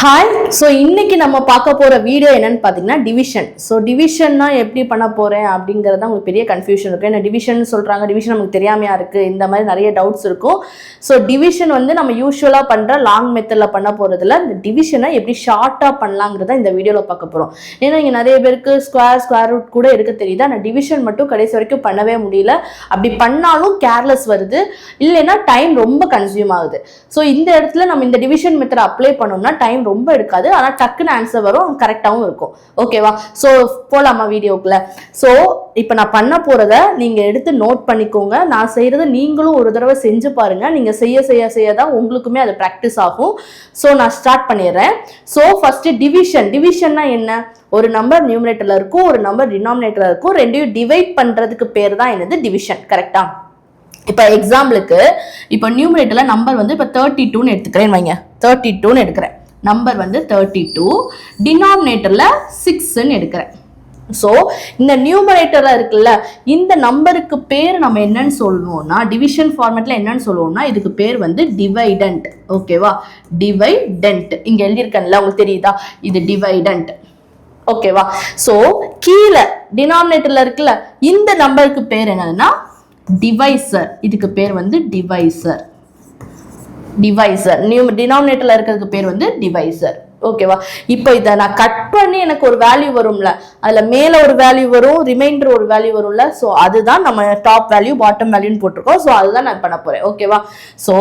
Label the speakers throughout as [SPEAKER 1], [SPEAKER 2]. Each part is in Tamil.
[SPEAKER 1] ஹாய். ஸோ இன்னைக்கு நம்ம பார்க்க போகிற வீடியோ என்னன்னு பார்த்தீங்கன்னா டிவிஷன். ஸோ டிவிஷன்னா எப்படி பண்ண போகிறேன் அப்படிங்கிறது உங்களுக்கு பெரிய கன்ஃபியூஷன் இருக்குது. ஏன்னா டிவிஷன் சொல்கிறாங்க, டிவிஷன் நமக்கு தெரியாமையா இருக்குது, இந்த மாதிரி நிறைய டவுட்ஸ் இருக்கும். ஸோ டிவிஷன் வந்து நம்ம யூஸ்வலாக பண்ணுற லாங் மெத்தடில் பண்ண போகிறதுல இந்த டிவிஷனை எப்படி ஷார்ட்டாக பண்ணலாங்கிறத இந்த வீடியோவில் பார்க்க போகிறோம். ஏன்னா இங்கே நிறைய பேருக்கு ஸ்கொயர் ரூட் கூட எடுக்க தெரியுது, ஆனால் டிவிஷன் மட்டும் கடைசி வரைக்கும் பண்ணவே முடியல. அப்படி பண்ணாலும் கேர்லெஸ் வருது, இல்லைன்னா டைம் ரொம்ப கன்சியூம் ஆகுது. ஸோ இந்த இடத்துல நம்ம இந்த டிவிஷன் மெத்தட் அப்ளை பண்ணோம்னா டைம் ரொம்ப எடுக்காது, ஆனா டக்குன்னு ஆன்சர் வரும், கரெக்டாகவும் இருக்கும். ஓகேவா? ஸோ போலாமா வீடியோக்குள்ள? ஸோ இப்போ நான் பண்ண போறத நீங்க எடுத்து நோட் பண்ணிக்கோங்க. நான் செய்யறத நீங்களும் ஒரு தடவை செஞ்சு பாருங்க. நீங்க செய்ய தான் உங்களுக்குமே அது ப்ராக்டிஸ் ஆகும். ஸோ நான் ஸ்டார்ட் பண்ணிடுறேன். ஸோ ஃபர்ஸ்ட் டிவிஷன்னா என்ன? ஒரு நம்பர் நியூமரேட்டர்ல இருக்கும், ஒரு நம்பர் டினாமினேட்டர்ல இருக்கும். ரெண்டையும் டிவைட் பண்றதுக்கு பேர் தான் என்னது? டிவிஷன். கரெக்டா? இப்போ எக்ஸாம்பிளுக்கு இப்போ நியூமரேட்டர்ல நம்பர் வந்து இப்போ 32ன்னு எடுத்துக்கிறேன் வைங்க. 32ன்னு எடுக்கிறேன், நம்பர் வந்து 32. டினாமினேட்டர்ல 6ன்னு எடுக்கிறேன். ஸோ இந்த நியூமரேட்டர்ல இருக்குல்ல, இந்த நம்பருக்கு பேர் நம்ம என்னன்னு சொல்லுவோம்னா, டிவிஷன் ஃபார்மேட்ல என்னன்னு சொல்லுவோம்னா, இதுக்கு பேர் வந்து டிவைடன்ட். ஓகேவா? டிவைடன்ட் இங்க எழுதியிருக்கேன்ல, உங்களுக்கு தெரியுதா? இது டிவைடன்ட். ஓகேவா? ஸோ கீழே டினாமினேட்டர்ல இருக்குல்ல, இந்த நம்பருக்கு பேர் என்னதுன்னா டிவைசர். இதுக்கு பேர் வந்து டிவைசர். டினாமினேட்டர்ல இருக்கிறதுக்கு பேர் வந்து டிவைசர். ஓகேவா? இப்போ இதை நான் கட் பண்ணி எனக்கு ஒரு வேல்யூ வரும்ல, அதுல மேல ஒரு வேல்யூ வரும், ரிமைண்டர் ஒரு வேல்யூ வரும்ல. ஸோ அதுதான் நம்ம டாப் வேல்யூ பாட்டம் வேல்யூன்னு போட்டிருக்கோம். ஸோ அதுதான் நான் பண்ண போறேன். ஓகேவா? ஸோ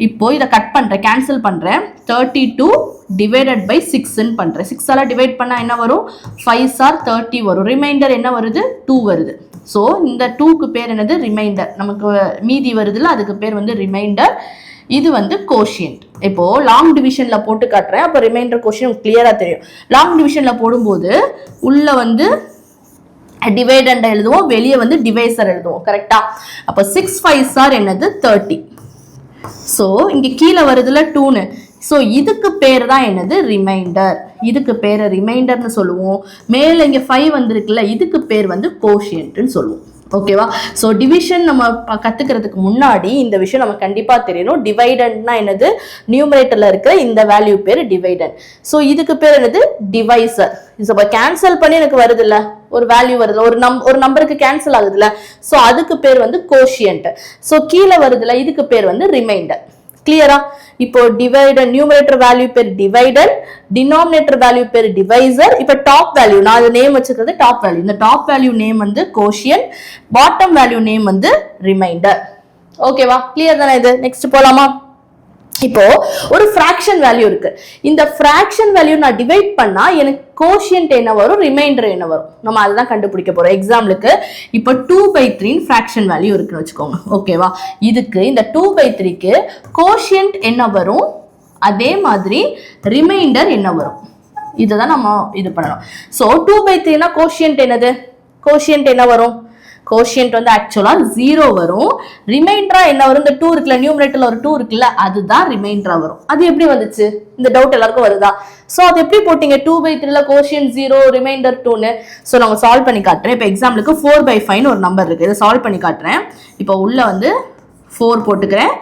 [SPEAKER 1] இப்போ இதை கட் பண்றேன், கேன்சல் பண்றேன். 32 டிவைடட் பை 6ன்னு பண்றேன். 6ஆல டிவைட் பண்ணா என்ன வரும்? 5s are 30 வரும். ரிமைண்டர் என்ன வருது? 2 வருது. ஸோ இந்த 2க்கு பேர் என்னது? ரிமைண்டர். நமக்கு மீதி வருதுல, அதுக்கு பேர் வந்து ரிமைண்டர். இது வந்து கோஷியன்ட். இப்போ லாங் டிவிஷன்ல போட்டு காட்டுறேன், அப்போ ரிமைண்டர் கோஷியன்ட் கிளியரா தெரியும். லாங் டிவிஷன்ல போடும்போது உள்ள வந்து டிவைடண்ட் எழுதுவோம், வெளியே வந்து டிவைசர் எழுதுவோம். கரெக்டா? அப்போ 6 5s are என்னது? 30. ஸோ இங்க கீழே வருதுல 2ன்னு, ஸோ இதுக்கு பேர் தான் என்னது? ரிமைண்டர். இதுக்கு பேர் ரிமைண்டர்னு சொல்லுவோம். மேல இங்க 5 வந்திருக்குல்ல, இதுக்கு பேர் வந்து கோஷியன்ட்னு சொல்லுவோம். ஓகேவா? ஸோ டிவிஷன் நம்ம கத்துக்கிறதுக்கு முன்னாடி இந்த விஷயம் நம்ம கண்டிப்பா தெரியணும். டிவைடன்ட்னா என்னது? நியூமரேட்டர்ல இருக்கிற இந்த வேல்யூ பேர் டிவைடன்ட். ஸோ இதுக்கு பேர் என்னது? டிவைசர். இப்போ கேன்சல் பண்ணி எனக்கு வருது இல்ல, ஒரு வேல்யூ வருது, ஒரு நம்பருக்கு கேன்சல் ஆகுதுல்ல, ஸோ அதுக்கு பேர் வந்து கோஷியன்ட். ஸோ கீழே வருதுல, இதுக்கு பேர் வந்து ரிமைண்டர். கிளியரா? இப்போ டிவைடர் நியூமரேட்டர் வேல்யூ பேர் டிவைடர், டினாமினேட்டர் வேல்யூ பேர் டிவைசர். இப்போ டாப் வேல்யூ நான் அது நேம் வச்சுக்கிறது டாப் வேல்யூ. இந்த டாப் வேல்யூ நேம் வந்து கோஷியன்ட், பாட்டம் வேல்யூ நேம் வந்து ரிமைண்டர். ஓகேவா? கிளியர் தானே இது? நெக்ஸ்ட் போலாமா? இப்போ ஒரு ஃபிராக்ஷன் வேல்யூ இருக்கு. இந்த ஃபிராக்ஷன் வேல்யூ நான் டிவைட் பண்ணா எனக்கு கோஷியன்ட் என்ன வரும், ரிமைண்டர் என்ன வரும், நம்ம அதுதான் கண்டுபிடிக்க போறோம். எக்ஸாம்பிளுக்கு இப்போ 2/3 ஃபிராக்ஷன் வேல்யூ இருக்குன்னு வச்சுக்கோங்க. ஓகேவா? இதுக்கு இந்த 2/3க்கு கோஷியன்ட் என்ன வரும், அதே மாதிரி ரிமைண்டர் என்ன வரும், இதுதான் நம்ம இது பண்ணணும். ஸோ 2/3னா கோஷியன்ட் என்னது? கோஷியன்ட் என்ன வரும்? கோஷியன்ட் வந்து ஆக்சுவலா 0 வரும். ரிமைண்டரா என்ன வரும்? இந்த 2 இருக்குல்ல, நியூமரேட்டர்ல ஒரு 2 இருக்குல்ல, அதுதான் ரிமைண்டரா வரும். அது எப்படி வந்துச்சு? இந்த டவுட் எல்லாருக்கும் வருதா? சோ அது எப்படி போட்டீங்க? 2/3ல கோஷியன்ட் 0, ரிமைண்டர் 2ன்னு. சோ நான் சால்வ் பண்ணி காட்டுறேன். இப்போ எக்ஸாம்பிளுக்கு 4/5ன்னு ஒரு நம்பர் இருக்கு, இதை சால்வ் பண்ணி காட்டுறேன். இப்போ உள்ள வந்து 4 போட்டுக்கிறேன்,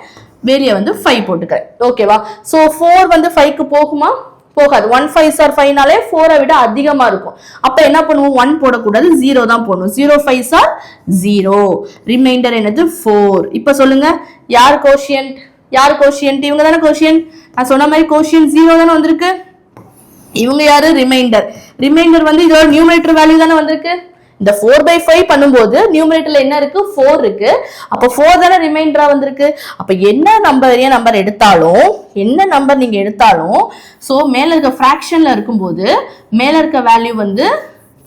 [SPEAKER 1] வெளியே வந்து 5 போட்டுக்கிறேன். ஓகேவா? சோ 4 வந்து 5க்கு போகுமா? போகாது. 1 5s are 5னாலே 4 விட அதிகமா இருக்கும். அப்ப என்ன பண்ணுவோம்? 1 போடக்கூடாது, 0 தான் போடணும். 0 5s are 0. ரிமைண்டர் என்னது? 4. இப்ப சொல்லுங்க, யார் கோஷியன்ட்? யார் கோஷியன்ட்? இவங்க தானே கோஷியன்ட். நான் சொன்ன மாதிரி கோஷியன்ட் 0 தானே வந்திருக்கு. இவங்க யாரு? ரிமைண்டர். ரிமைண்டர் வந்து இதோட நியூமரேட்டர் வேல்யூ தானே வந்திருக்கு. இந்த 4/5 பண்ணும்போது நியூமரேட்டர்ல என்ன இருக்கு? 4 இருக்கு. அப்ப 4 தானே ரிமைண்டரா வந்திருக்கு. அப்ப என்ன நம்பர் எடுத்தாலும், என்ன நம்பர் நீங்க எடுத்தாலும், சோ மேல இருக்க ஃபிராக்ஷன்ல இருக்கும்போது மேல இருக்க வேல்யூ வந்து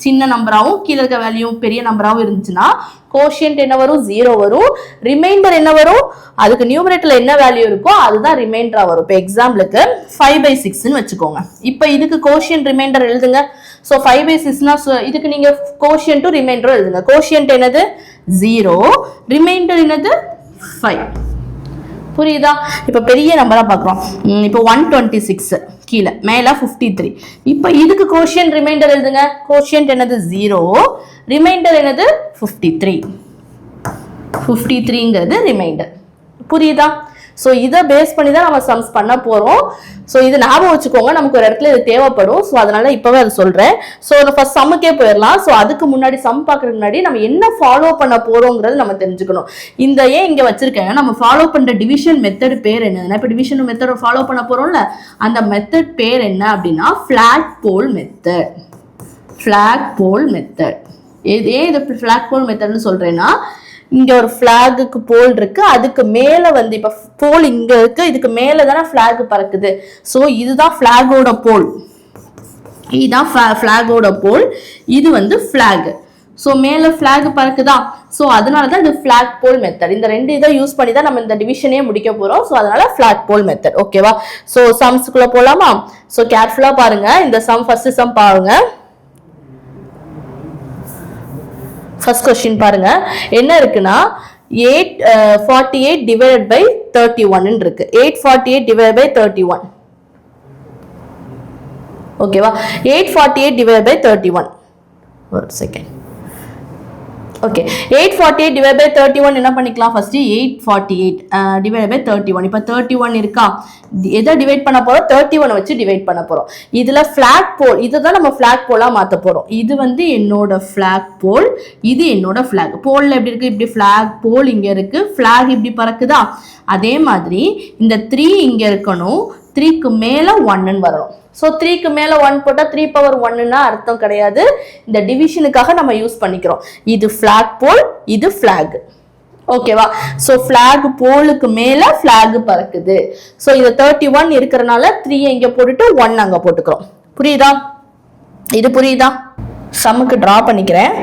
[SPEAKER 1] சின்ன நம்பராகவும் கீழே இருக்க வேல்யூ பெரிய நம்பராகவும் இருந்துச்சுன்னா கோஷியன்ட் என்ன வரும்? 0 வரும். ரிமைண்டர் என்ன வரும்? அதுக்கு நியூமரேட்டர்ல என்ன வேல்யூ இருக்கோ அதுதான் ரிமைண்டரா வரும். இப்போ எக்ஸாம்பிளுக்கு 5/6ன்னு வச்சுக்கோங்க. இப்போ இதுக்கு கோஷியன்ட் ரிமைண்டர் எழுதுங்க. ஸோ 5/6னா இதுக்கு நீங்க கோஷியன்ட் ரிமைண்டரும் எழுதுங்க. கோஷியன்ட் என்னது? 0, ரிமைண்டர் என்னது? 5. புரியுதா? இப்போ பெரிய நம்பரா பார்க்குறோம். இப்போ 126 கீழே, மேல 53. இப்போ இதுக்கு கோஷியன்ட் ரிமைண்டர் எழுதுங்க. கோஷியன்ட் என்னது? 0, ரிமைண்டர் என்னது? 53. 53ங்கிறது ரிமைண்டர். புரியுதா? ஸோ இதை பேஸ் பண்ணி தான் நம்ம சம்ஸ் பண்ண போறோம். ஸோ இது ஞாபகம் வச்சுக்கோங்க, நமக்கு ஒரு இடத்துல இது தேவைப்படும். ஸோ அதனால இப்பவே அது சொல்றேன். ஸோ ஃபர்ஸ்ட் சம்முக்கே போயிடலாம். ஸோ அதுக்கு முன்னாடி சம் பார்க்கறதுக்கு முன்னாடி நம்ம என்ன ஃபாலோ பண்ண போறோங்கிறது நம்ம தெரிஞ்சுக்கணும். இந்த ஏன் இங்க வச்சிருக்கேன், நம்ம ஃபாலோ பண்ற டிவிஷன் மெத்தட் பேர் என்ன? இப்போ டிவிஷன் மெத்தட் ஃபாலோ பண்ண போறோம்ல, அந்த மெத்தட் பேர் என்ன அப்படின்னா ஃபிளாக் போல் மெத்தட். ஃபிளாக் போல் மெத்தட். இது ஃபிளாக் போல் மெத்தட்னு சொல்றேன்னா, இங்க ஒரு ஃபிளாகுக்கு போல் இருக்கு, அதுக்கு மேல வந்து இப்ப போல் இங்க இருக்கு, இதுக்கு மேல தானே ஃபிளாக் பறக்குது. சோ இதுதான் ஃபிளாகோட போல், இதுதான் ஃபிளாகோட போல், இது வந்து ஃபிளாக். சோ மேல ஃபிளாக் பறக்குதா, சோ அதனாலதான் இது ஃபிளாக் போல் மெத்தட். இந்த ரெண்டு இதை யூஸ் பண்ணி தான் நம்ம இந்த டிவிஷனே முடிக்க போறோம். சோ அதனால ஃபிளாக் போல் மெத்தட். ஓகேவா? சோ சம்ஸ்க்குள்ள போலாமா? சோ கேர்ஃபுல்லா பாருங்க. இந்த சம் ஃபர்ஸ்ட் சம் பாருங்க. ஃபர்ஸ்ட் क्वेश्चन பாருங்க. என்ன இருக்குன்னா 848 divided by 31 இருக்கு. 848 divided by 31. ஓகேவா? 848 divided by 31. ஒரு செகண்ட். ஓகே, 848 divided by 31 என்ன பண்ணிக்கலாம்? First 848 divided by 31. இப்போ 31 இருக்கா, எதை டிவைட் பண்ண போறோம்? 31 வச்சு டிவைட் பண்ண போறோம். இதுல ஃபிளாக் போல், இதுதான் நம்ம ஃபிளாக் போலா மாத்த போறோம். இது வந்து என்னோட ஃபிளாக் போல், இது என்னோட ஃபிளாக். போல்ல எப்படி இருக்கு? இப்படி ஃபிளாக் போல் இங்க இருக்கு, ஃபிளாக் இப்படி பறக்குதா. அதே மாதிரி இந்த 3 இங்க இருக்கணும், 3க்கு மேல 1 வரணும். ஸோ 3க்கு மேல 1 போட்டா 3 பவர் 1ன்னா அர்த்தம் கிடையாது. இந்த டிவிஷனுக்காக நம்ம யூஸ் பண்ணிக்கிறோம். இது ஃபிளாக் போல், இது ஃபிளாக். ஓகேவா? ஸோ ஃபிளாக் போலுக்கு மேல ஃபிளாக் பறக்குது. ஸோ இது 31 இருக்கிறனால 3 இங்க போட்டுட்டு 1 அங்க போட்டுக்கிறோம். புரியுதா? இது புரியுதா? சம்முக்கு டிரா பண்ணிக்கிறேன்.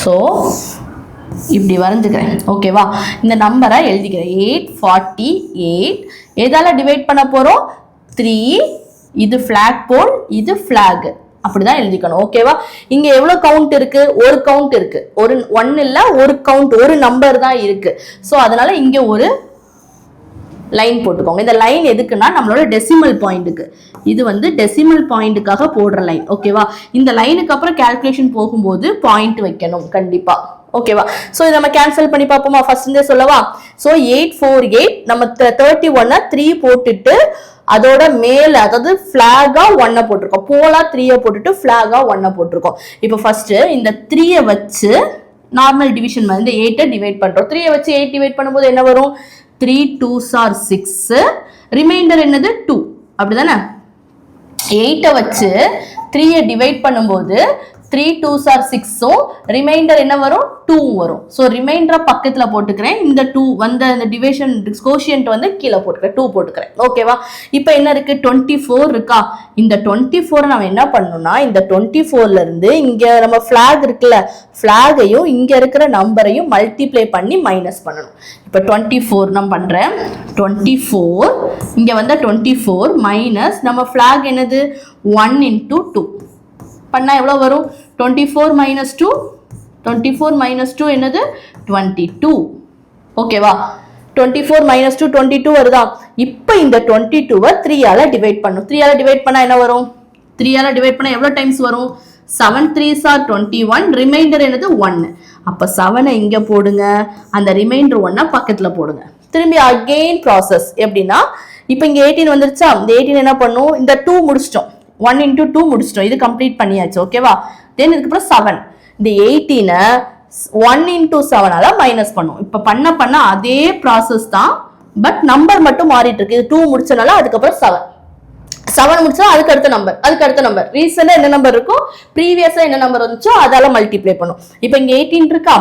[SPEAKER 1] ஸோ இப்படி வரைஞ்சுக்கிறேன். ஓகேவா? இந்த நம்பரை எழுதிக்கிறேன். 848 எதால டிவைட் பண்ண போறோம்? 3. இது ஃபிளாக் போல், இது ஃபிளாக். அப்படிதான் எழுதிக்கணும். ஓகேவா? இங்க எவ்வளவு கவுண்ட் இருக்கு? ஒரு கவுண்ட் இருக்கு. ஒரு 1 இல்ல, ஒரு கவுண்ட், ஒரு நம்பர் தான் இருக்கு. சோ அதனால இங்க ஒரு லைன் போட்டுக்கோங்க. இந்த லைன் எதுக்குன்னா நம்மளோட டெசிமல் பாயிண்ட்டுக்கு. இது வந்து டெசிமல் பாயிண்ட்டுக்காக போடுற லைன். ஓகேவா? இந்த லைனுக்கு அப்புறம் கால்குலேஷன் போகும்போது பாயிண்ட் வைக்கணும் கண்டிப்பா. ஓகேவா? சோ இத நம்ம கேன்சல் பண்ணி பாப்போமா? ஃபர்ஸ்ட் இருந்தே சொல்லவா? சோ 848 நம்ம 31 3 போட்டுட்டு அதோட மேல, அதாவது ஃபிளாகா 1 போட்டிருக்கோம், போலா 3 போட்டுட்டு ஃபிளாகா 1 போட்டிருக்கோம். இப்போ ஃபர்ஸ்ட் இந்த 3 வச்சு நார்மல் டிவிஷன் மாதிரி இந்த 8 டிவைட் பண்றோம். 3 வச்சு 8 டிவைட் பண்ணும்போது என்ன வரும்? 3 2s are 6, ரிமைண்டர் என்னது? 2. அப்படிதானே? 8 வச்சு 3 டிவைட் பண்ணும்போது 3 2s are 6, ரிமைண்டர் என்ன வரும்? 2 வரும். சோ ரிமைண்டரை பக்கத்துல போட்டுக்கிறேன். இந்த 2 வந்த இந்த டிவிஷன் கோஷியன்ட் வந்து கீழே போட்டுக்கிறேன், 2 போட்டுக்கிறேன். ஓகேவா? இப்போ என்ன இருக்கு? 24 இருக்கா? இந்த 24 நம்ம என்ன பண்ணணும்னா, இந்த 24ல இருந்து இங்க நம்ம ஃபிளாக் இருக்குல்ல, ஃபிளாகையும் இங்க இருக்கிற நம்பரையும் மல்டிப்ளை பண்ணி மைனஸ் பண்ணணும். இப்போ 24 நான் பண்றேன். 24 இங்க வந்த 24 மைனஸ் நம்ம ஃபிளாக் என்னது? 1 into 2 பண்ணா எவ்வளவு வரும்? 24 minus 2, 24 minus 2 என்னது? 22. ஓகேவா? 24 minus 2 22 வருதா? இப்போ இந்த 22வை 3 ஆல டிவைட் பண்ணும். 3 ஆல டிவைட் பண்ணா என்ன வரும்? 3 ஆல டிவைட் பண்ணா எவ்வளவு டைம்ஸ் வரும்? 7 3s are 21, ரிமைண்டர் என்னது? 1. அப்ப 7 இங்க போடுங்க, அந்த ரிமைண்டர் 1 பக்கத்துல போடுங்க. திரும்பி அகைன் ப்ராசஸ். எப்படின்னா இப்போ இங்க 18 வந்துருச்சா? இந்த 18 என்ன பண்ணும்? இந்த 2 முடிச்சிட்டோம், 1 into 2 முடிச்சிட்டோம், இது கம்ப்ளீட் பண்ணியாச்சு. ஓகேவா? தென் இதுக்கப்புறம் 7, இந்த 18 1 into 7 ஆல மைனஸ் பண்ணும். இப்ப பண்ண அதே ப்ராசஸ் தான், பட் நம்பர் மட்டும் மாறிட்டு இருக்கு. இது 2 முடிச்சனால அதுக்கப்புறம் 7 முடிச்சா அதுக்கு அடுத்த நம்பர் ரீசெண்டா என்ன நம்பர் இருக்கோ, ப்ரீவியஸா என்ன நம்பர் வந்துச்சோ அதால மல்டிப்ளை பண்ணும். இப்போ இங்க 18 இருக்கா?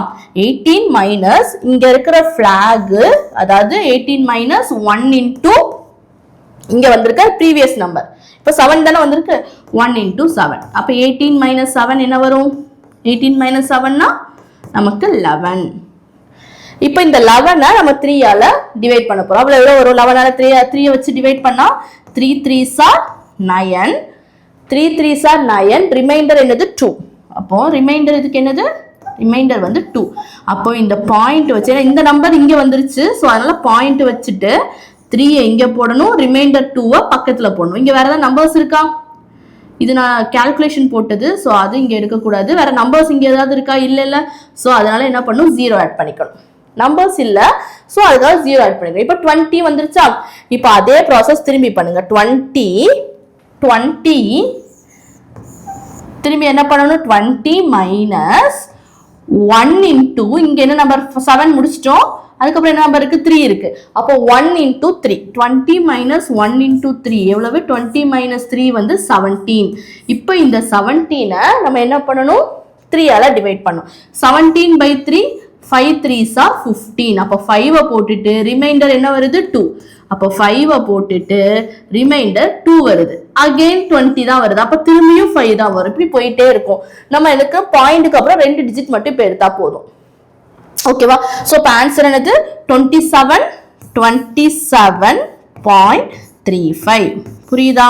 [SPEAKER 1] 18 மைனஸ் இங்க இருக்கிற ஃபிளாக், அதாவது 18 மைனஸ் 1 into இங்க வந்திருக்க ப்ரீவியஸ் நம்பர். இப்போ 7 தானே வந்திருக்கு, 1 into 7. அப்ப 18 minus 7 என்ன வரும்? 18 minus 7னா நமக்கு 11. இப்போ இந்த 11 நம்ம 3 ஆல டிவைட் பண்ண போறோம். அவ்வளவு எவ்வளவு வரும்? 11 ஆல 3 வச்சு டிவைட் பண்ணா 3 3s are 9, 3 3s are 9, reminder என்னது? 2. அப்போ ரிமைண்டர் இதுக்கு என்னது? ரிமைண்டர் வந்து 2. அப்போ இந்த பாயிண்ட் வச்சு, இந்த நம்பர் இங்க வந்துருச்சு, சோ அதனால பாயிண்ட் வச்சுட்டு 3 இங்க போடணும், ரிமைண்டர் 2 பக்கத்துல போடணும். இங்க வேற ஏதாவது நம்பர்ஸ் இருக்கா? இது நான் கால்குலேஷன் போட்டது. ஸோ அது இங்கே எடுக்கக்கூடாது. வேற நம்பர்ஸ் இங்கே ஏதாவது இருக்கா? இல்லை. ஸோ அதனால என்ன பண்ணும், 0 ஆட் பண்ணிக்கணும். நம்பர்ஸ் இல்லை, ஸோ அதுக்காக 0 ஆட் பண்ணிக்கணும். இப்போ 20 வந்துருச்சா? இப்போ அதே ப்ராசஸ் திரும்பி பண்ணுங்க. 20 திரும்பி என்ன பண்ணணும், 20 மைனஸ் 1 இன்டூ இங்க என்ன நம்பர் 7 முடிச்சிட்டோம். அதுக்கப்புறம் என்ன நம்பர் இருக்கு, 3 இருக்கு. அப்போ 1 இன்டூ 3, 20 மைனஸ் 1 இன்டூ 3 எவ்வளவு, 20 மைனஸ் 3 வந்து 17. இப்போ இந்த 17 நம்ம என்ன பண்ணணும், 3 ஆல டிவைட் பண்ணணும். 17 by 3, 5 3s are 15. அப்போ 5 போட்டுட்டு ரிமைண்டர் என்ன வருது, 2. அப்போ 5 போட்டுட்டு ரிமைண்டர் 2 வருது. அகைன் 20 தான் வருது. அப்போ திரும்பியும் 5 தான் வரும். இப்படி போயிட்டே இருக்கும். நம்ம எனக்கு பாயிண்ட்டுக்கு அப்புறம் 2 டிஜிட் மட்டும் இப்போ எடுத்தா போதும். ஓகேவா? ஸோ இப்போ ஆன்சர் என்னது, 27.35. புரியுதா?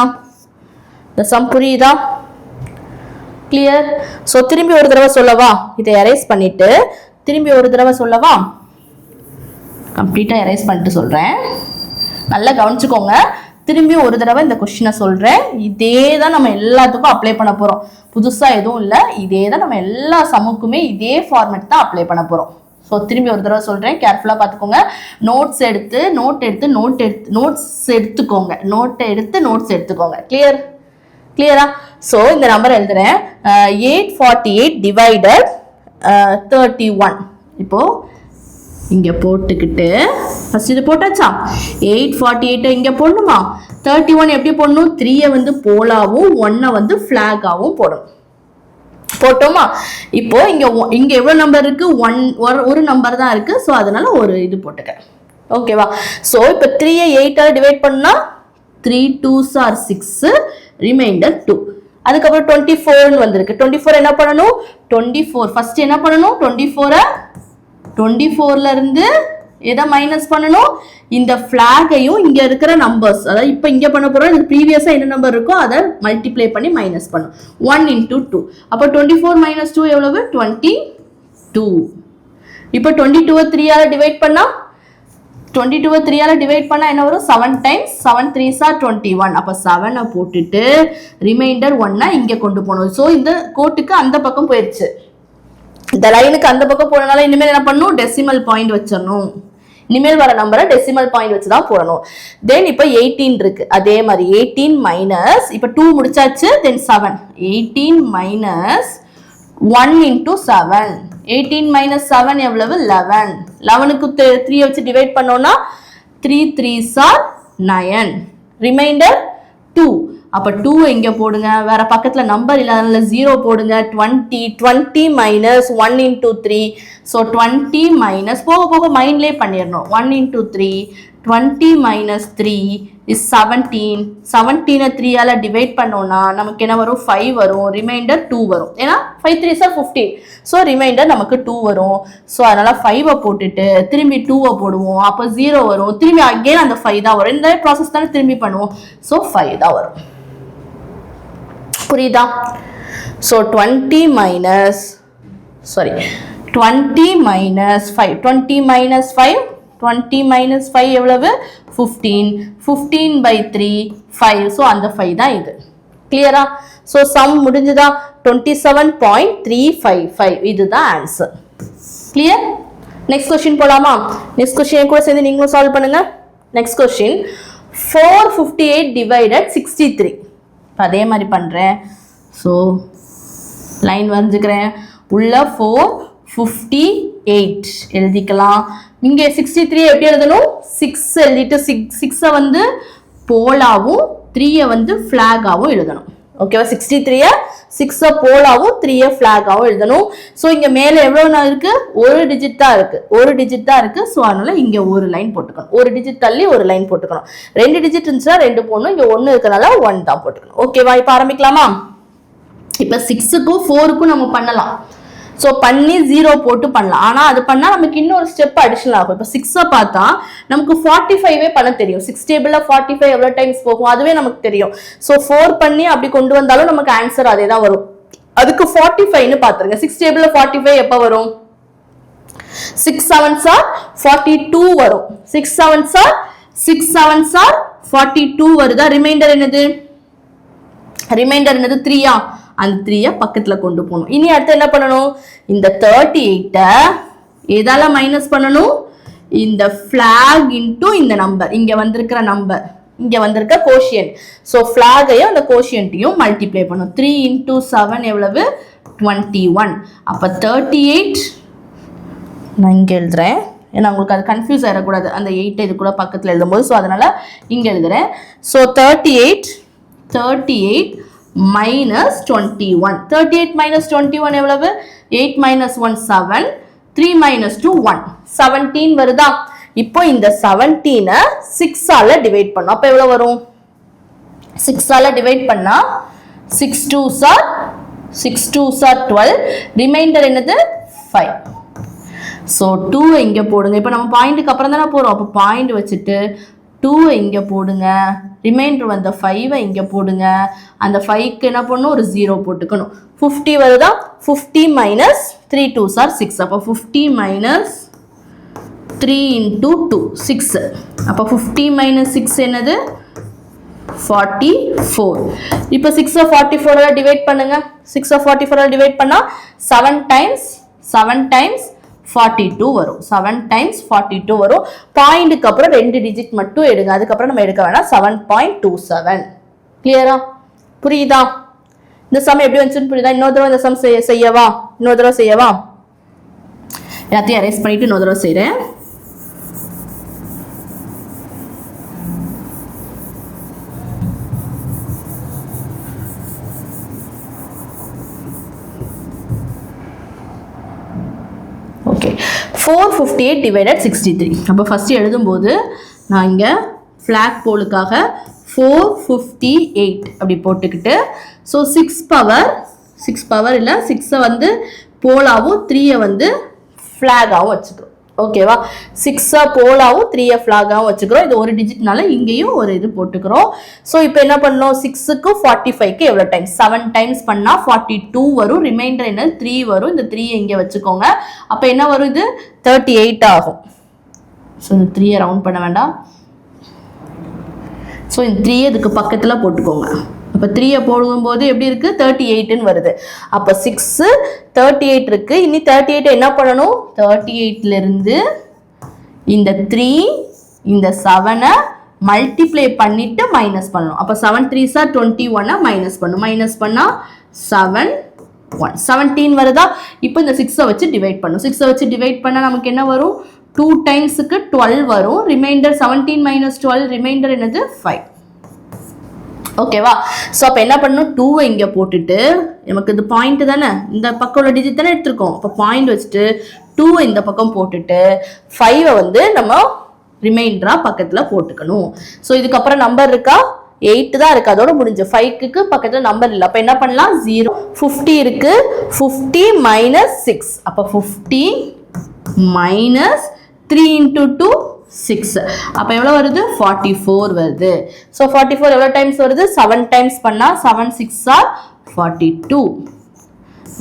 [SPEAKER 1] இந்த சம் புரியுதா? கிளியர்? ஸோ திரும்பி ஒரு தடவை சொல்லவா, இதை எரேஸ் பண்ணிட்டு திரும்பி ஒரு தடவை சொல்லவா, கம்ப்ளீட்டாக எரேஸ் பண்ணிட்டு சொல்கிறேன். நல்லா கவனிச்சுக்கோங்க. திரும்பி ஒரு தடவை இந்த கொஸ்டினை சொல்கிறேன். இதே தான் நம்ம எல்லாத்துக்கும் அப்ளை பண்ண போகிறோம். புதுசாக எதுவும் இல்லை. இதே தான் நம்ம எல்லா சமுக்குமே இதே ஃபார்மேட் தான் அப்ளை பண்ண போகிறோம். ஸோ திரும்பி ஒரு தடவை சொல்கிறேன், கேர்ஃபுல்லாக பார்த்துக்கோங்க. நோட்ஸ் எடுத்து நோட்ஸ் எடுத்துக்கோங்க. கிளியரா? ஸோ இந்த நம்பர் எழுதுறேன். 848 டிவைடட் 31. இப்போ இங்கே போட்டுக்கிட்டு ஃபர்ஸ்ட் இது போட்டாச்சா, 848 இங்கே போடணுமா, 31 எப்படி போடணும், 3 வந்து போலாவும் 1 வந்து ஃபிளாகாவும் போடணும். போட்டோமா? இப்போ இங்க எவ்வளவு நம்பர் இருக்கு, ஒரு நம்பர் தான் இருக்கு. ஸோ அதனால ஒரு இது போட்டுக்கிறேன். ஓகேவா? ஸோ இப்போ 3 8 டிவைட் பண்ணா 3 2s are 6, ரிமைண்டர் 2. அதுக்கப்புறம் 24 வந்திருக்கு. 24 என்ன பண்ணணும், 24 ஃபர்ஸ்ட் என்ன பண்ணணும், 24ல இருந்து எதை மைனஸ் பண்ணணும், இந்த ஃபிளாகையும் இங்க இருக்கிற நம்பர்ஸ், அதாவது இப்போ இங்க பண்ண போறோம், இது ப்ரீவியஸா என்ன நம்பர் இருக்கோ அதை மல்டிப்ளை பண்ணி மைனஸ் பண்ணும். 1 into 2. அப்போ 24 minus 2 எவ்வளவு, 22. இப்போ 22 3 ஆல டிவைட் பண்ணா, 22 3 ஆல டிவைட் பண்ணா என்ன வரும், 7 times 7 3s are 21. அப்போ 7 போட்டுட்டு ரிமைண்டர் 1 இங்க கொண்டு போகணும். ஸோ இந்த கோட்டுக்கு அந்த பக்கம் போயிடுச்சு. இந்த லைனுக்கு அந்த பக்கம் போறதுனால இனிமேல் என்ன பண்ணணும், டெசிமல் பாயிண்ட் வச்சிடணும். இனிமேல் வர நம்பரை டெசிமல் பாயிண்ட் வச்சு தான் போடணும். தென் இப்போ 18 இருக்கு. அதே மாதிரி 18 மைனஸ், இப்போ 2 முடிச்சாச்சு, தென் 7. 18 மைனஸ் 1 into 7. 18 minus 7 எவ்வளவு, 11. 11க்கு 3 வச்சு டிவைட் பண்ணோம்னா 3 3s are 9. ரிமைண்டர் 2. அப்போ 2 இங்க போடுங்க, வேற பக்கத்துல நம்பர் இல்லாதனால 0 போடுங்க. 20 மைனஸ் 1 into 3. ஸோ 20 மைனஸ் போக போக மைண்ட்லேயே பண்ணிடணும். 1 into 3, 20 minus 3 is 17. 17 3 ஆல டிவைட் பண்ணோம்னா நமக்கு என்ன வரும், 5 வரும். ரிமைண்டர் 2 வரும். ஏன்னா 5 3s are 15. ஸோ ரிமைண்டர் நமக்கு 2 வரும். ஸோ அதனால 5 போட்டுட்டு திரும்பி 2 போடுவோம். அப்போ 0 வரும். திரும்பி அகெயின் அந்த 5 தான் வரும். இந்த ப்ராசஸ் தானே திரும்பி பண்ணுவோம். ஸோ 5 தான் வரும். புரியுதா? So 20 minus 5. 20 minus 5. 20 minus 5 எவ்வளவு, 15. 15 by 3, 5. ஸோ அந்த 5 தான் இது. கிளியரா? ஸோ சம் முடிஞ்சுதா? 27.355. இதுதான் ஆன்சர். கிளியர்? நெக்ஸ்ட் கொஸ்டின் போலாமா? நெக்ஸ்ட் கொஸ்டின் கூட சேர்ந்து நீங்களும் சால்வ் பண்ணுங்க. Next question 458 divided 63. அதே மாதிரி பண்றேன். ஸோ லைன் வரைஞ்சுக்கிறேன். உள்ள 458 எழுதிக்கலாம். இங்கே 63 எப்படி எழுதணும், 6 எழுதிட்டு 6 வந்து போலாவும் 3 வந்து ஃபிளாகாவும் எழுதணும். ஓகேவா? 63 6 போலாவும் 3 ஃபிளாகாவும் எழுதணும். ஸோ இங்க மேல எவ்வளவு இருக்கு, ஒரு டிஜிட் தான் இருக்கு. ஸோ அதனால இங்க ஒரு லைன் போட்டுக்கணும். ஒரு டிஜிட் தள்ளி ஒரு லைன் போட்டுக்கணும். 2 டிஜிட் இருந்துச்சுன்னா 2 போடணும். இங்க 1 இருக்கனால 1 தான் போட்டுக்கணும். ஓகேவா? இப்ப ஆரம்பிக்கலாமா? இப்ப 6க்கும் 4க்கும் நம்ம பண்ணலாம். ஸோ பண்ணி 0 போட்டு பண்ணலாம். ஆனால் அது பண்ணால் நமக்கு இன்னொரு ஸ்டெப் அடிஷனல் ஆகும். இப்போ 6 பார்த்தா நமக்கு 45 பண்ண தெரியும். 6 டேபிளில் 45 எவ்வளோ டைம்ஸ் போகும் அதுவே நமக்கு தெரியும். ஸோ 4 பண்ணி அப்படி கொண்டு வந்தாலும் நமக்கு ஆன்சர் அதே தான் வரும். அதுக்கு 45ன்னு பார்த்துருங்க. 6 டேபிளில் 45 எப்போ வரும், 6 7s are 42 வரும். 6 7s are 42 வருதா? ரிமைண்டர் என்னது, ரிமைண்டர் என்னது 3 அந்த 3 பக்கத்துல கொண்டு போகணும். இனி அடுத்து என்ன பண்ணணும், இந்த 38 எதால மைனஸ் பண்ணணும், இந்த flag into இந்த நம்பர், இங்க வந்திருக்கிற நம்பர், இங்க வந்திருக்க கோஷியன்ட். ஸோ ஃபிளாகையும் அந்த கோஷியன்ட்டையும் மல்டிப்ளை பண்ணும். 3 into 7 எவ்வளவு 21. அப்போ 38 நான் இங்கே எழுதுறேன், ஏன்னா உங்களுக்கு அது கன்ஃபியூஸ் ஆகிடக்கூடாது அந்த 8 இது கூட பக்கத்தில் எழுதும்போது. ஸோ அதனால இங்கே எழுதுறேன். So 38 minus 21. 38 minus 21 எவ்வளவு, 8 minus 1 7, 3 minus 2 1, 17 வருதா. இப்போ இந்த 17 6 ஆல டிவைட் பண்ணோம். அப்ப எவ்வளவு வரும், 6 ஆல டிவைட் பண்ணா 6 2s are 12, ரிமைண்டர் என்னது 5. சோ 2 இங்க போடுங்க. இப்போ நம்ம பாயிண்ட்க்கு அப்புறம் தான போறோம், அப்ப பாயிண்ட் வச்சிட்டு 2 இங்க போடுங்க, ரிமைண்டர் வந்த 5 இங்க போடுங்க. அந்த 5க்கு என்ன பண்ணனும், ஒரு 0 போட்டுக்கணும். 50 வருதா, 50 minus 3 2s are 6. அப்ப 50 minus 3 into 2 6. அப்ப 50 minus 6 என்னது 44. இப்போ 6 44 ஆல டிவைட் பண்ணுங்க. 6 44 ஆல டிவைட் பண்ணா 7 times 42 வரும். 7 times 42 வரும். பாயிண்ட்க்கு அப்புறம் 2 டிஜிட் மட்டும் எடுங்க, அதுக்கு அப்புறம் நம்ம எடுக்க வேணாம். 7.27. கிளியரா, புரியுதா? இந்த சம் எப்படி வந்துச்சுன்னு புரியுதா? இன்னொரு தடவை இந்த சம் செய்யவா, இன்னொரு தடவை செய்யவா, எல்லாத்தையும் அரேஞ்ச் பண்ணிட்டு இன்னொரு தடவை செய்றேன். Okay, 458 divided 63. அப்போ ஃபர்ஸ்ட் எழுதும்போது நான் இங்கே ஃப்ளாக் போலுக்காக 458 அப்படி போட்டுக்கிட்டு, ஸோ 6 பவர் இல்லை, 6 வந்து போலாவும் 3 வந்து ஃப்ளாகாகவும் வச்சுக்கிறோம். ஓகேவா, 6 போலாவும் 3 ஃப்ளாகாகவும் வச்சுக்கிறோம். இது ஒரு டிஜிட்னால இங்கேயும் ஒரு இது போட்டுக்கிறோம். ஸோ இப்போ என்ன பண்ணோம், 6க்கு 45க்கு எவ்வளோ டைம்ஸ், 7 டைம்ஸ் பண்ணால் 42 வரும். ரிமைண்டர் என்ன 3 வரும். இந்த 3 இங்கே வச்சுக்கோங்க. அப்போ என்ன வரும், இது 38 ஆகும். ஸோ இந்த 3 ரவுண்ட் பண்ண வேண்டாம். ஸோ இந்த 3 இதுக்கு பக்கத்தில் போட்டுக்கோங்க. அப்போ 3 போடும்போது எப்படி இருக்கு, 38ன்னு வருது. அப்போ 6 38 இருக்கு. இனி 38 என்ன பண்ணணும், 38ல இருந்து இந்த 3 இந்த 7 மல்டிப்ளை பண்ணிட்டு மைனஸ் பண்ணணும். அப்போ 7 3s are 21 மைனஸ் பண்ணணும். மைனஸ் பண்ணா 7 1 17 வருதா. இப்போ இந்த 6 வச்சு டிவைட் பண்ணணும். 6 வச்சு டிவைட் பண்ணா நமக்கு என்ன வரும், 2 டைம்ஸ்க்கு 12 வரும். ரிமைண்டர் 17 minus 12, ரிமைண்டர் என்னது 5. ஓகேவா. ஸோ அப்போ என்ன பண்ணணும், 2 இங்கே போட்டுட்டு, நமக்கு இது பாயிண்ட் தானே, இந்த பக்கம் உள்ள டிஜிட் தானே எடுத்துருக்கோம். அப்போ பாயிண்ட் வச்சுட்டு 2 இந்த பக்கம் போட்டுட்டு 5 வந்து நம்ம ரிமைண்டரா பக்கத்தில் போட்டுக்கணும். ஸோ இதுக்கப்புறம் நம்பர் இருக்கா, 8 தான் இருக்கு, அதோட முடிஞ்சு. 5க்கு பக்கத்தில் நம்பர் இல்லை. அப்போ என்ன பண்ணலாம், 0. 50 இருக்கு, 50 minus 6. அப்போ 50 minus 3 into 2 6. அப்போ எவ்வளோ வருது, 44 வருது. ஸோ 44 எவ்வளோ டைம்ஸ் வருது, 7 டைம்ஸ் பண்ணால் 7 6 are 42.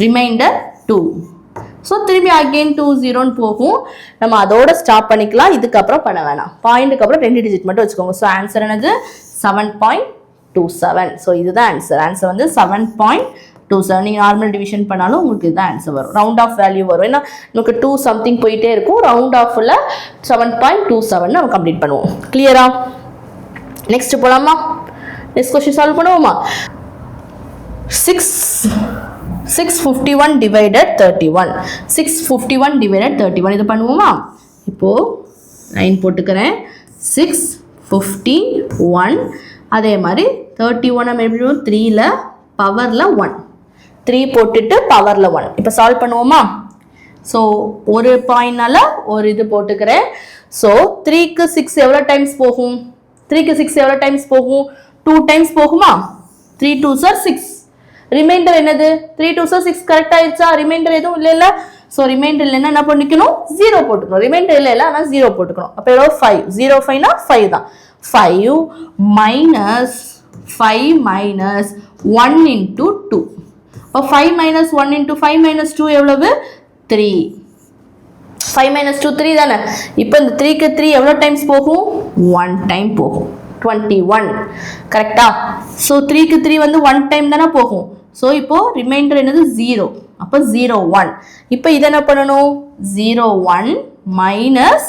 [SPEAKER 1] ரிமைண்டர் 2. ஸோ திரும்பி அகெயின் 2 0ன்னு போகும். நம்ம அதோட ஸ்டாப் பண்ணிக்கலாம், இதுக்கப்புறம் பண்ண வேணாம். பாயிண்ட்டுக்கு அப்புறம் 2 டிஜிட் மட்டும் வச்சுக்கோங்க. ஸோ ஆன்சர் என்னது 7.27. ஸோ இதுதான் ஆன்சர். ஆன்சர் வந்து 7.27. நீங்கள் நார்மல் டிவிஷன் பண்ணாலும் உங்களுக்கு இதுதான் ஆன்சர் வரும். ரவுண்ட் ஆஃப் வேல்யூ வரும். ஏன்னா நமக்கு 2 சம்திங் போயிட்டே இருக்கும். ரவுண்ட் ஆஃபில் 7.27 நம்ம கம்ப்ளீட் பண்ணுவோம். கிளியரா? நெக்ஸ்ட் போலாமா, நெக்ஸ்ட் கொஸ்டின் சால்வ் பண்ணுவோமா. 651 divided 31. 651 divided 31 இது பண்ணுவோமா. இப்போ லைன் போட்டுக்கிறேன். 651 அதே மாதிரி 31 எப்படி 3ல பவர்ல 1, 3 போட்டுட்டு பவர்ல 1. இப்போ சால்வ் பண்ணுவோமா. ஸோ ஒரு பாயிண்ட்னால ஒரு இது போட்டுக்கிறேன். ஸோ 3க்கு 6 எவ்வளோ டைம்ஸ் போகும், 3க்கு 6 எவ்வளோ டைம்ஸ் போகும், 2 டைம்ஸ் போகுமா. 3 2s are 6. ரிமைண்டர் என்னது, 3 2s are 6. கரெக்ட் ஆயிடுச்சா, ரிமைண்டர் எதுவும் இல்லை. ஸோ ரிமைண்டர் இல்லைன்னா என்ன பண்ணிக்கணும், 0 போட்டுக்கணும். ரிமைண்டர் இல்லை ஆனால் 0 போட்டுக்கணும். அப்போ எவ்வளோ 5, 0 5னா 5 தான். 5 minus 1 into 2. இப்போ 5 minus 1 into 5 minus 2 எவ்வளவு, 3. 5 minus 2 3 தானே. இப்போ இந்த 3க்கு 3 எவ்வளோ டைம்ஸ் போகும், 1 டைம் போகும். 21 கரெக்டா ஸோ 3க்கு 3 வந்து 1 டைம் தானே போகும் ஸோ இப்போ ரிமைண்டர் என்னது 0 அப்போ 0 1 இப்போ இதை என்ன பண்ணணும் 0 1 மைனஸ்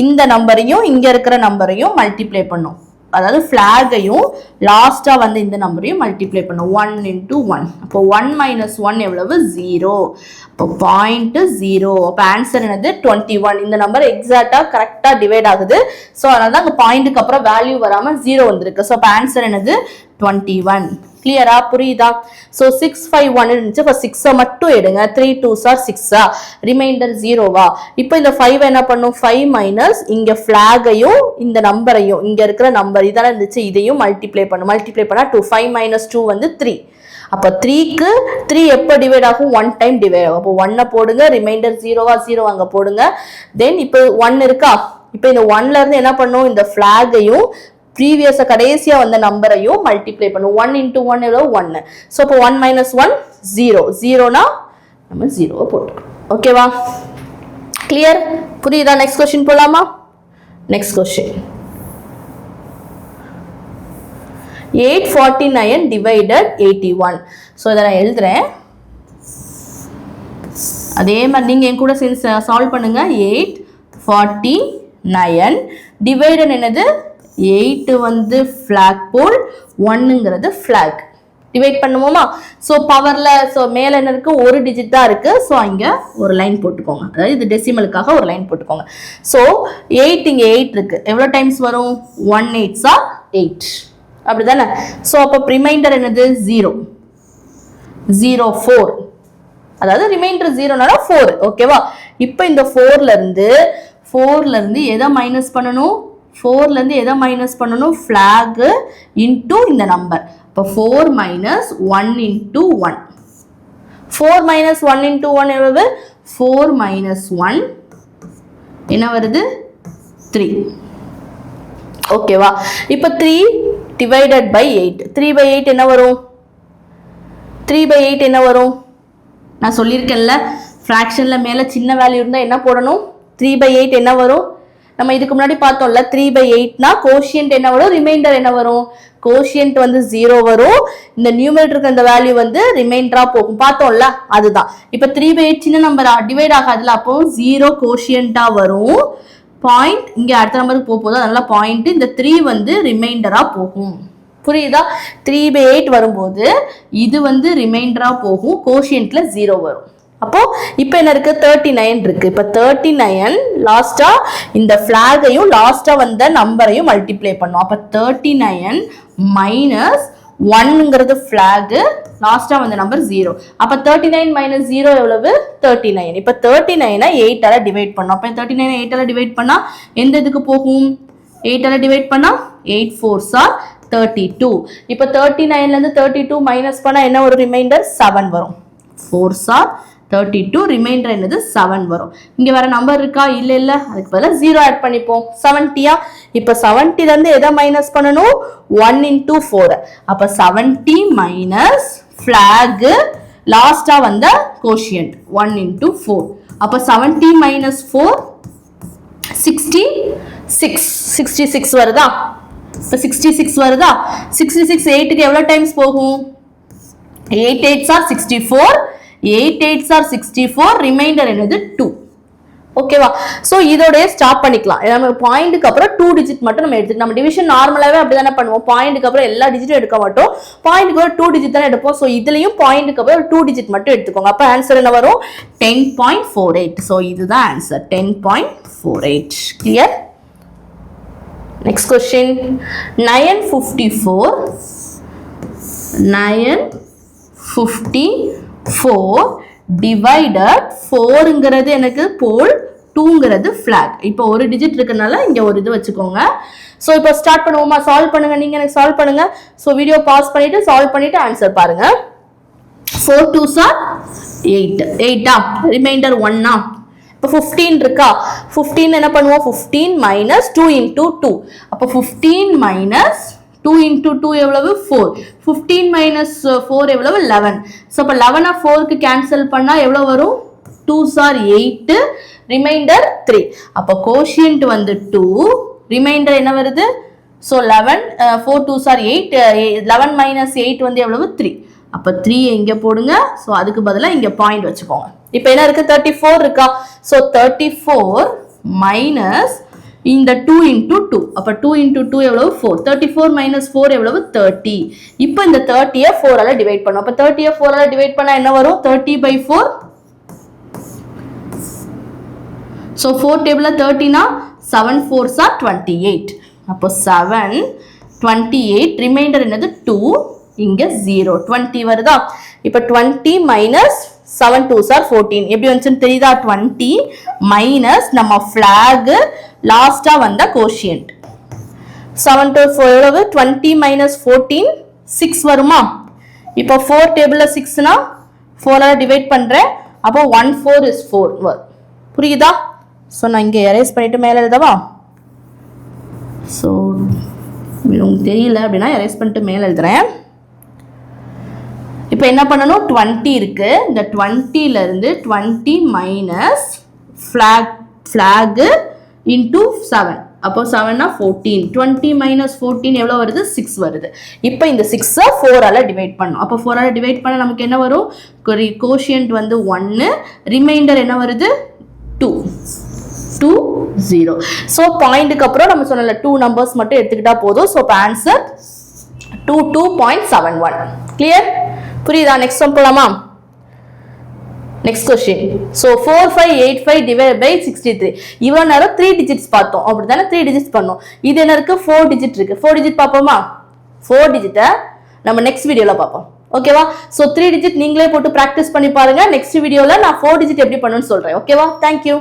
[SPEAKER 1] இந்த நம்பரையும் இங்க இருக்கிற நம்பரையும் மல்டிப்ளை பண்ணும் அதாவது ஃபிளாகையும் லாஸ்டா வந்து இந்த நம்பரையும் மல்டிப்ளை பண்ணும் 1 into 1 அப்போ 1 minus 1 எவ்வளவு 0 அப்போ 0.0 அப்போ ஆன்சர் என்னது 21 இந்த நம்பர் எக்ஸாக்டா கரெக்டா டிவைட் ஆகுது ஸோ அதனால தான் அங்கே பாயிண்ட்டுக்கு அப்புறம் வேல்யூ வராம 0 வந்திருக்கு ஸோ அப்போ ஆன்சர் என்னது 21 கிளியரா புரியுதா ஸோ 651 இருந்துச்சு இப்போ 6 மட்டும் எடுங்க 3 2s are 6 ரிமைண்டர் 0வா இப்போ இந்த 5 என்ன பண்ணும் 5 மைனஸ் இங்க ஃபிளாகையும் இந்த நம்பரையும் இங்க இருக்கிற நம்பர் இதான இருந்துச்சு இதையும் மல்டிப்ளை பண்ணா 2 5 minus 2 வந்து 3 அப்போ 3க்கு 3 எப்போ டிவைட் ஆகும் 1 டைம் டிவைட் ஆகும் அப்போ 1 போடுங்க ரிமைண்டர் 0வா 0 அங்க போடுங்க தென் இப்போ 1 இருக்கா இப்போ இந்த 1ல இருந்து என்ன பண்ணும் இந்த ஃபிளாகையும் ப்ரீவியஸா கடைசியா வந்த நம்பரையும் மல்டிப்ளை பண்ணும் 1 into 1 எவ்வளவு 1 ஸோ இப்போ 1 minus 1 0 0னா நம்ம 0 போட்டுக்கணும் ஓகேவா கிளியர் புரியுதா நெக்ஸ்ட் கொஸ்டின் போலாமா நெக்ஸ்ட் கொஸ்டின் 849 divided 81 ஸோ இதை நான் எழுதுறேன் அதே மாதிரி நீங்க என் கூட சேர்ந்து சால்வ் பண்ணுங்க 849 டிவைடட் என்னது 8 வந்து ஃபிளாக் போல் 1ங்கிறது ஃபிளாக் டிவைட் பண்ணுவோமா ஸோ பவர்ல ஸோ மேல என்ன இருக்கு ஒரு டிஜிட் தான் இருக்கு ஸோ இங்க ஒரு லைன் போட்டுக்கோங்க அதாவது இது டெசிமலுக்காக ஒரு லைன் போட்டுக்கோங்க ஸோ 8 இங்க 8 இருக்கு எவ்வளவு டைம்ஸ் வரும் 1 8s are 8 அப்படிதானே ஸோ அப்போ ரிமைண்டர் என்னது 0 0 4 அதாவது ரிமைண்டர் 0னால 4 ஓகேவா இப்போ இந்த 4ல இருந்து எதை மைனஸ் பண்ணணும் 4ல இருந்து எதை மைனஸ் பண்ணணும் ஃபிளாக் இன்டு இந்த நம்பர் அப்போ 4 minus 1 into 1 4 minus 1 into 1 எவ்வளவு 4 minus 1 என்ன வருது 3 ஓகேவா இப்போ 3 divided by 8 3 by 8 என்ன வரும் 3 by 8 என்ன வரும் நான் சொல்லியிருக்கேன்ல ஃப்ராக்ஷன்ல மேல சின்ன வேல்யூ இருந்தா என்ன போடணும் 3 by 8 என்ன வரும் நம்ம இதுக்கு முன்னாடி பார்த்தோம்ல 3 by 8னா கோஷியன்ட் என்ன வரும் ரிமைண்டர் என்ன வரும் கோஷியன்ட் வந்து 0 வரும் இந்த நியூமரேட்டருக்கு அந்த வேல்யூ வந்து ரிமைண்டரா போகும் பார்த்தோம்ல அதுதான் இப்போ 3 by 8 சின்ன நம்பர் டிவைட் ஆகாதுல அப்போ 0 கோஷியன்ட்டா வரும் பாயிண்ட் இங்க அடுத்த நம்பருக்கு போகும்போது அதனால பாயிண்ட் இந்த 3 வந்து ரிமைண்டரா போகும் புரியுதா 3 by 8 வரும்போது இது வந்து ரிமைண்டரா போகும் கோஷியன்ட்ல 0 வரும் அப்போ இப்போ என்ன இருக்கு 39 இருக்கு இப்போ 39 லாஸ்டா இந்த ஃபிளாகையும் லாஸ்டா வந்த நம்பரையும் மல்டிப்ளை பண்ணும் அப்போ 39 மைனஸ் 1ங்கிறது ஃபிளாக் லாஸ்டா வந்த நம்பர் 0 அப்ப 39 minus 0 எவ்வளவு 39 இப்ப 39 8 ஆல டிவைட் பண்ணோம் அப்ப 39 8 ஆல டிவைட் பண்ணா எந்த இதுக்கு போகும் 8 ஆல டிவைட் பண்ணா 8 4s are 32 இப்ப 39 ல இருந்து 32 மைனஸ் பண்ணா என்ன ஒரு ரிமைண்டர் 7 வரும் 4s are 32 ரிமைண்டர் என்னது 7 வரும் இங்க வேற நம்பர் இருக்கா இல்ல அதுக்கு பதிலா 0 ஆட் பண்ணிப்போம் 70 இப்ப 70 ல இருந்து எதை மைனஸ் பண்ணனும் 1 into 4 அப்ப 70 மைனஸ் flag லாஸ்டா வந்த கோஷியன்ட் 1 into 4 அப்ப 70 minus 4 66 வருதா இப்ப 66 வருதா 66 8 க்கு எவ்வளவு டைம்ஸ் போகும் 8 8s are 64 8 8s are 64 reminder என்னது 2 ஓகேவா சோ இதோட ஸ்டாப் பண்ணிக்கலாம் நம்ம பாயிண்ட்க்கு அப்புறம் 2 டிஜிட் மட்டும் நம்ம எடுத்து நம்ம டிவிஷன் நார்மலாவே அப்படி தான பண்ணுவோம் பாயிண்ட்க்கு அப்புறம் எல்லா டிஜிட்டும் எடுக்க மாட்டோம் பாயிண்ட்க்கு அப்புறம் 2 டிஜிட் தான் எடுப்போம் சோ இதுலயும் பாயிண்ட்க்கு அப்புறம் 2 டிஜிட் மட்டும் எடுத்துக்கோங்க அப்ப ஆன்சர் என்ன வரும் 10.48 சோ இதுதான் answer 10.48 clear next question 954 divided 4ங்கிறது எனக்கு போல் 2ங்கிறது flag இப்போ ஒரு டிஜிட் இருக்கனால இங்க ஒரு இது வச்சுக்கோங்க சோ இப்போ ஸ்டார்ட் பண்ணுவோமா சால்வ் பண்ணுங்க நீங்க எனக்கு சால்வ் பண்ணுங்க சோ வீடியோ பாஸ் பண்ணிட்டு சால்வ் பண்ணிட்டு ஆன்சர் பாருங்க 4 2s are 8 8 ரிமைண்டர் 1 இப்போ 15 இருக்கா 15 என்ன பண்ணுவோம் 15 minus 2 into 2 அப்போ 15 minus 2 into 2 எவ்வளவு 4 15 minus 4 எவ்வளவு 11 சோ அப்ப 11 4 க்கு கேன்சல் பண்ணா எவ்வளவு வரும் 2s are 8 ரிமைண்டர் 3 அப்ப கோஷியன்ட் வந்து 2 ரிமைண்டர் என்ன வருது ஸோ 11 4 2s are 8 11 minus 8 வந்து எவ்வளவு 3. அப்போ 3 இங்க போடுங்க. ஸோ அதுக்கு பதிலாக இங்க பாயிண்ட் வச்சுக்கோங்க. இப்போ என்ன இருக்கு 34 இருக்கா. ஸோ 34 மைனஸ் இந்த 2 into 2. அப்போ 2 into 2 எவ்வளவு 4. 34 minus 4 எவ்வளவு 30. இப்போ இந்த 30யை 4 ஆல டிவைட் பண்ணும். அப்போ 30யை 4 ஆல டிவைட் பண்ணா என்ன வரும் 30/4. ஸோ 4 டேபிள்ல 30னா 7 4s are 28. அப்போ 7 28 ரிமைண்டர் என்னது 2 இங்க 0 20 வருதா. இப்போ 20 மைனஸ் 7 2s are 14 எப்படி வந்துச்சுன்னு தெரியுதா. 20 மைனஸ் நம்ம flag லாஸ்டா வந்த கோஷியன்ட் 7 to 4 எவ்வளவு 20 மைனஸ் 14 6 வருமா. இப்போ 4 டேபிள்ல 6னா 4 ஆல டிவைட் பண்றேன். அப்போ 1 4 is 4 புரியுதா. ஸோ நான் இங்கே எரேஸ் பண்ணிட்டு மேலே எழுதவா. ஸோ உங்களுக்கு தெரியல அப்படின்னா எரேஸ் பண்ணிட்டு மேலே எழுதுறேன். இப்போ என்ன பண்ணணும் 20 இருக்கு. இந்த 20ல இருந்து 20 மைனஸ் ஃபிளாக் இன்டூ 7. அப்போ 7னா 14. 20 மைனஸ் 14 எவ்வளோ வருது 6 வருது. இப்போ இந்த 6 4 ஆல டிவைட் பண்ணும். அப்போ 4 ஆல டிவைட் பண்ண நமக்கு என்ன வரும் கோஷியன்ட் வந்து 1 ரிமைண்டர் என்ன வருது 2 2 0. ஸோ பாயிண்ட்டுக்கு அப்புறம் நம்ம சொன்னல 2 நம்பர்ஸ் மட்டும் எடுத்துக்கிட்டா போதும். ஸோ இப்போ ஆன்சர் 22.71. கிளியர் புரியுதா. நெக்ஸ்ட் சம் போலாமா. Next question. So 4585 divide by 63. இவ்வளோ நேரம் 3 டிஜிட்ஸ் பார்த்தோம் அப்படிதானே. 3 டிஜிட்ஸ் பண்ணோம். இது என்ன இருக்கு 4 டிஜிட் இருக்கு. 4 டிஜிட் பார்ப்போமா. 4 டிஜிட்டை நம்ம நெக்ஸ்ட் வீடியோல பார்ப்போம். ஓகேவா. ஸோ 3 டிஜிட் நீங்களே போட்டு ப்ராக்டிஸ் பண்ணி பாருங்க. நெக்ஸ்ட் வீடியோல நான் 4 டிஜிட் எப்படி பண்ணணும்னு சொல்றேன். ஓகேவா. தேங்க்யூ.